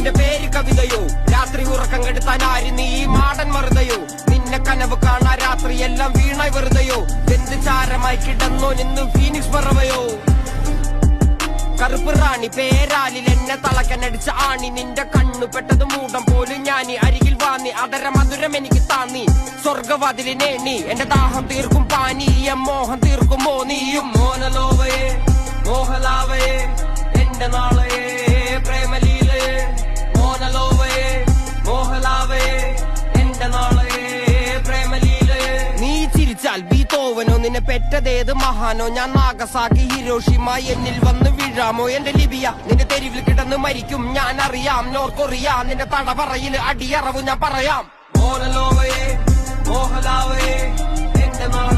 നിന്റെ പേര് കവിതയോ രാത്രി ഉറക്കം കെടുത്താൻ ആര് നീ മാടൻ മറുതയോ നിന്നെ കനവ് കാണാ രാത്രി എല്ലാം വീണായി വെറുതെയോ എന്ത് ചാരമായി കിടന്നോ നിന്നും ഫീനിക്സ് പറവയോ കറുപ്പ് റാണി പേരാലിൽ എന്നെ തളക്കനടിച്ച ആണി നിന്റെ കണ്ണു പെട്ടത് മൂടം പോലും ഞാനി അരികിൽ വാന്നി അതര മധുരം എനിക്ക് താന്നി സ്വർഗവാതിലിനേണി എന്റെ ദാഹം തീർക്കും പാനി മോഹം തീർക്കുമോ നീയും മോനലോവയെ മോഹലാവയെ എന്റെ നാളയെ പ്രേമലീലയെ മോനലോവയെ മോഹലാവയെ എന്റെ നാളയെ പ്രേമലീലയെ നീ ചിരിച്ചാൽ ബീതോവനോ നിന്നെ പെറ്റതേത് മഹാനോ ഞാൻ നാഗസാക്കി ഹിരോഷിമ എന്നിൽ വന്ന് വീഴാമോ എന്റെ ലിബിയ നിന്റെ തെരുവിൽ കിടന്ന് മരിക്കും ഞാൻ അറിയാം നോർത്ത് കൊറിയ നിന്റെ തടവറയിൽ അടിയറവ് ഞാൻ പറയാം മോനലോവയെ മോഹലാവയെ എന്റെ നാളെ